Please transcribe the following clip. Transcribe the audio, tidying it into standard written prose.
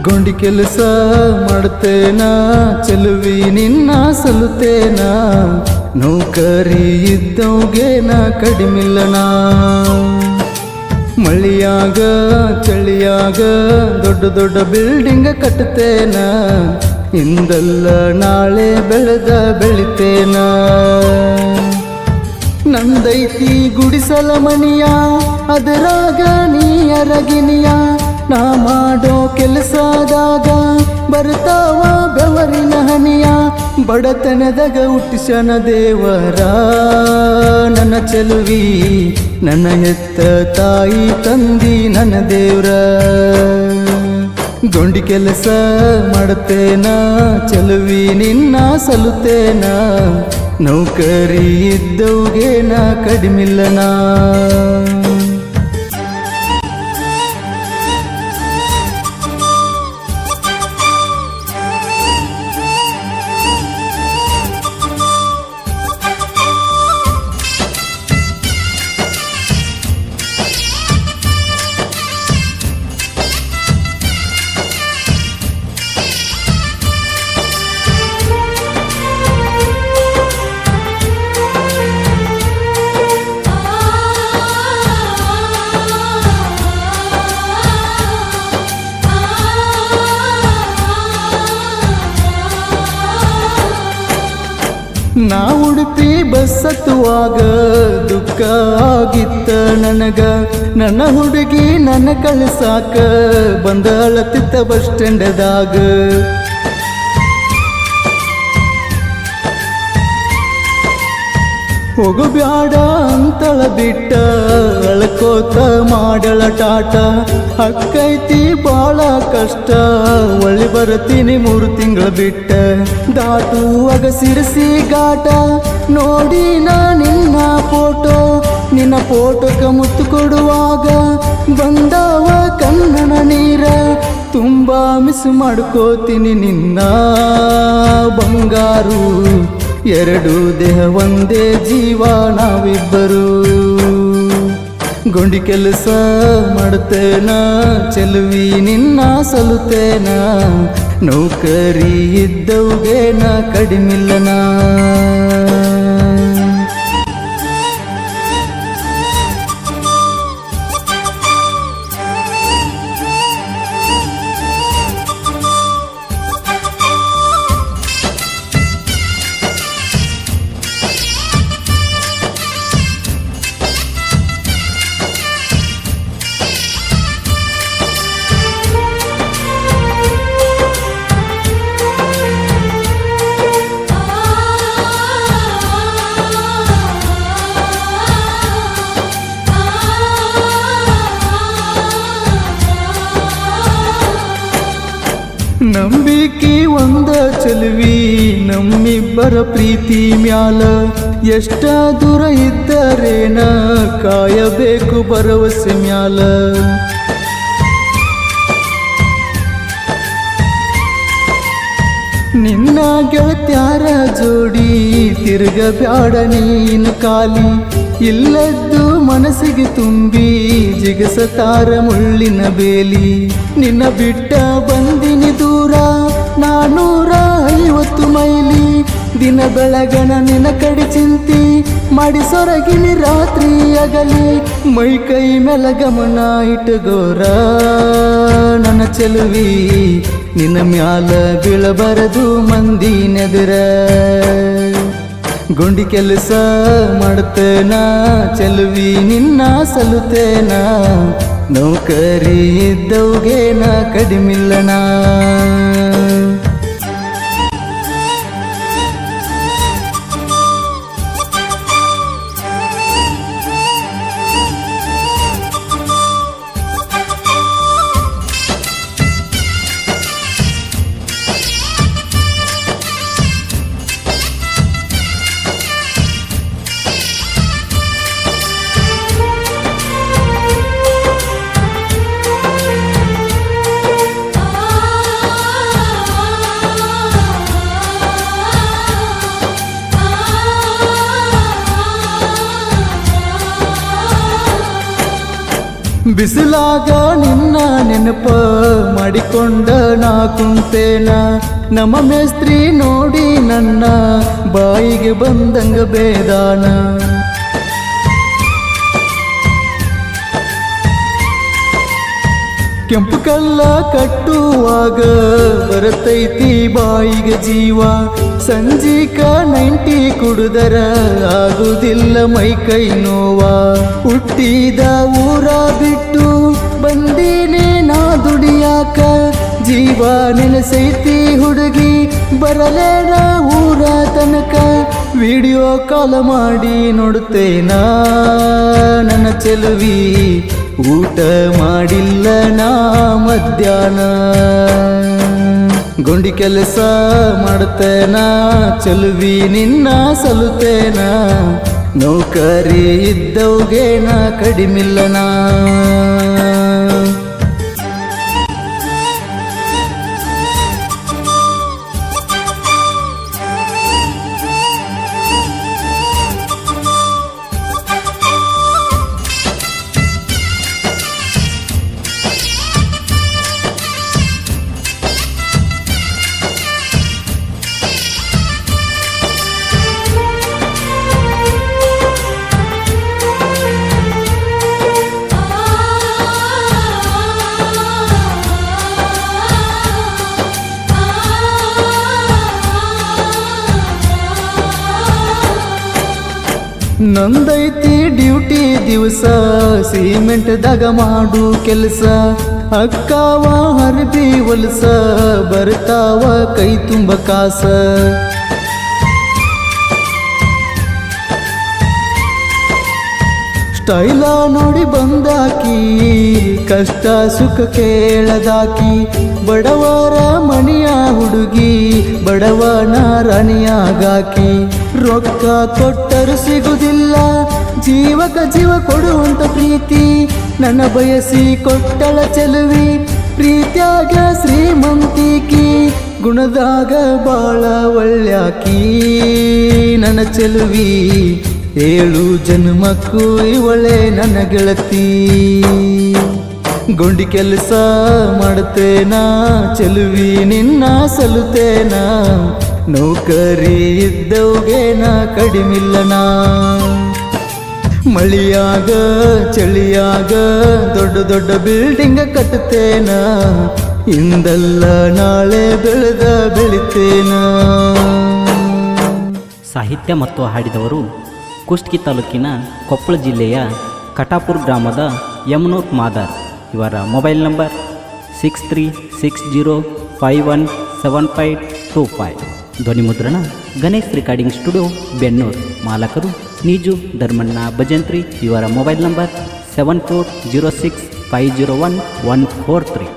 ಗೊಂಡಿ ಕೆಲಸ ಮಾಡ್ತೇನ ಚೆಲುವಿ ನಿನ್ನ ಸಲುತ್ತೇನ ನೌಕರಿ ಇದ್ದವ್ಗೇನ ಕಡಿಮಿಲ್ಲನ ಮಳಿಯಾಗ ಚಳಿಯಾಗ ದೊಡ್ಡ ದೊಡ್ಡ ಬಿಲ್ಡಿಂಗ್ ಕಟ್ಟುತ್ತೇನ ಇಂದಲ್ಲ ನಾಳೆ ಬೆಳಿತೇನ ನಂದೈತಿ ಗುಡಿಸಲ ಮನಿಯ ಅದರಾಗ ನೀ ಅರಗಿನಿಯ ನಾ ಮಾಡೋ ಕೆಲಸದಾಗ ಬರ್ತಾವ ಬೆವರಿನ ಹನಿಯ ಬಡತನದಾಗ ಹುಟ್ಟಿಸನ ದೇವರ ನನ್ನ ಚೆಲುವಿ ನನ್ನ ಹೆತ್ತ ತಾಯಿ ತಂದಿ ನನ್ನ ದೇವ್ರ ಗೊಂಡಿ ಕೆಲಸ ಮಾಡ್ತೇನ ಚೆಲುವಿ ನಿನ್ನ ಸಲುತ್ತೇನ ನೌಕರಿ ಇದ್ದವ್ಗೇನ ಕಡಿಮಿಲ್ಲನ ನಾ ಉಡುಪಿ ಬಸ್ ಹತ್ತುವಾಗ ದುಃಖ ಆಗಿತ್ತ ನನಗ ನನ್ನ ಹುಡುಗಿ ನನ್ನ ಕಳ್ಸಾಕ ಬಂದ ಅಳತಿತ್ತ ಬಸ್ ಸ್ಟ್ಯಾಂಡದಾಗ ಹೋಗಬ್ಯಾಡ ಅಂತಳ ಬಿಟ್ಟ ಅಳ್ಕೋತ ಮಾಡಳ ಟಾಟ ಅಕ್ಕೈತಿ ಬಾಳ ಕಷ್ಟ ಒಳ್ಳೆ ಬರ್ತೀನಿ 3 ತಿಂಗಳ ಬಿಟ್ಟ ದಾಟುವಾಗ ಸಿರಸಿ ಘಾಟ ನೋಡಿ ನಿನ್ನ ಫೋಟೋಕ ಮುತ್ತು ಕೊಡುವಾಗ ಬಂದವ ಕಣ್ಣನ ನೀರ ತುಂಬಾ ಮಿಸ್ ಮಾಡ್ಕೋತೀನಿ ನಿನ್ನ ಬಂಗಾರು ಎರಡು ದೇಹ ಒಂದೇ ಜೀವ ನಾವಿಬ್ಬರು ಗೊಂಡಿ ಕೆಲಸ ಮಾಡ್ತೇನ ಚೆಲುವಿ ನಿನ್ನ ಸಲುತ್ತೇನ ನೌಕರಿ ಇದ್ದವ್ಗೇನ ಕಡಿಮಿಲ್ಲನ ನಂಬಿಕೆ ಒಂದ ಚೆಲುವಿ ನಮ್ಮಿಬ್ಬರ ಪ್ರೀತಿ ಮ್ಯಾಲ ಎಷ್ಟ ದೂರ ಇದ್ದರೇನ ಕಾಯಬೇಕು ಭರವಸೆ ಮ್ಯಾಲ ನಿನ್ನ ಗೆಳತ್ಯಾರ ಜೋಡಿ ತಿರುಗಬ್ಯಾಡ ನೀನು ಕಾಲಿ ಇಲ್ಲದ್ದು ಮನಸ್ಸಿಗೆ ತುಂಬಿ ಜಿಗಸತಾರ ಮುಳ್ಳಿನ ಬೇಲಿ ನಿನ್ನ ಬಿಟ್ಟ ಬಂದಿನಿ ದೂರ 450 ಮೈಲಿ ದಿನ ಬೆಳಗನ ನಿನ್ನ ಕಡೆ ಚಿಂತಿ ಮಾಡಿ ಸೊರಗಿನಿ ರಾತ್ರಿ ಅಗಲಿ ಮೈ ಕೈ ಮೇಲ ಗಮನ ಇಟ್ಟಗೋರ ನನ್ನ ಚೆಲುವಿ ನಿನ್ನ ಮ್ಯಾಲ ಬೀಳಬಾರದು ಮಂದಿ ನೆದರ ಗೊಂಡಿ ಕೆಲಸ ಮಾಡ್ತೇನ ಚೆಲುವಿ ನಿನ್ನ ಸಲುತ್ತೇನ ನೌಕರಿ ಇದ್ದವ್ಗೇನ ಕಡಿಮಿಲ್ಲನ ಬಿಸಿಲಾಗ ನಿನ್ನ ನೆನಪ ಮಾಡಿಕೊಂಡ ನಾ ಕುಂತೇನ ನಮ್ಮ ಮೇಸ್ತ್ರಿ ನೋಡಿ ನನ್ನ ಬಾಯಿಗೆ ಬಂದಂಗ ಬೇದಾನ ಕೆಂಪು ಕಲ್ಲ ಕಟ್ಟುವಾಗ ಬರತೈತಿ ಬಾಯಿಗೆ ಜೀವ ಸಂಜೀಕ 90 ಕುಡುದರ ಆಗುದಿಲ್ಲ ಮೈ ಕೈ ನೋವ ಹುಟ್ಟಿದ ಊರ ಬಿಟ್ಟು ಬಂದೀನಿ ನಾ ದುಡಿಯಾಕ ಜೀವ ನೆನೆಸೈತಿ ಹುಡುಗಿ ಬರಲೇನ ಊರ ತನಕ ವಿಡಿಯೋ ಕಾಲ್ ಮಾಡಿ ನೋಡುತ್ತೇನ ನನ್ನ ಚೆಲುವಿ ಊಟ ಮಾಡಿಲ್ಲ ನಾ ಮಧ್ಯಾಹ್ನ ಗುಂಡಿ ಕೆಲಸ ಮಾಡ್ತೇನ ಚೆಲುವಿ ನಿನ್ನ ಸಲುತೇನ ನೌಕರಿ ಇದ್ದವ್ಗೇನ ಕಡಿಮಿಲ್ಲನಾ ನಂದೈತಿ ಡ್ಯೂಟಿ ದಿವಸ ಸಿಮೆಂಟ್ದಾಗ ಮಾಡು ಕೆಲಸ ಅಕ್ಕಾವ ಹರ್ಬಿ ಹೊಲಸ ಬರ್ತಾವ ಕೈ ತುಂಬ ಕಾಸ ಸ್ಟೈಲ ನೋಡಿ ಬಂದಾಕಿ ಕಷ್ಟ ಸುಖ ಕೇಳದಾಕಿ ಬಡವರ ಮನೆಯ ಹುಡುಗಿ ಬಡವನ ರಾಣಿಯಾಗಾಕಿ ರೊಕ್ಕ ಕೊಟ್ಟರು ಸಿಗುದಿಲ್ಲ ಜೀವಕ ಜೀವ ಕೊಡುವಂತ ಪ್ರೀತಿ ನನ್ನ ಬಯಸಿ ಕೊಟ್ಟಳ ಚೆಲುವಿ ಪ್ರೀತ್ಯಾಗ ಶ್ರೀಮಂತಿಕಿ ಗುಣದಾಗ ಬಾಳ ಒಳ್ಳ್ಯಾಕಿ ನನ್ನ ಚೆಲುವಿ 7 ಜನ್ಮಕ್ಕೂ ಇವಳೆ ನನ್ನ ಗೆಳತಿ ಗುಂಡಿ ಕೆಲಸ ಮಾಡ್ತೇನ ಚೆಲುವಿ ನಿನ್ನ ಸಲುತೇನ ನೌಕರಿ ಇದ್ದವ್ಗೇನ ಕಡಿಮಿಲ್ಲನಾ ಮಳಿಯಾಗ ಚಳಿಯಾಗ ದೊಡ್ಡ ದೊಡ್ಡ ಬಿಲ್ಡಿಂಗ್ ಕಟ್ಟುತ್ತೇನ ಇಂದಲ್ಲ ನಾಳೆ ಬೆಳಿತೇನ ಸಾಹಿತ್ಯ ಮತ್ತು ಹಾಡಿದವರು ಕುಷ್ಟಗಿ ತಾಲೂಕಿನ ಕೊಪ್ಪಳ ಜಿಲ್ಲೆಯ ಕಟಾಪುರ ಗ್ರಾಮದ ಯಮನೂರ್ ಮಾದಾರ್. ಇವರ ಮೊಬೈಲ್ ನಂಬರ್ 6360517525. ಧ್ವನಿ ಮುದ್ರಣ ಗಣೇಶ್ ರೆಕಾರ್ಡಿಂಗ್ ಸ್ಟುಡಿಯೋ ಬೆನ್ನೂರು. ಮಾಲಕರು ನೀಜು ಧರ್ಮಣ್ಣ ಭಜಂತ್ರಿ. ಇವರ ಮೊಬೈಲ್ ನಂಬರ್ 7406501143.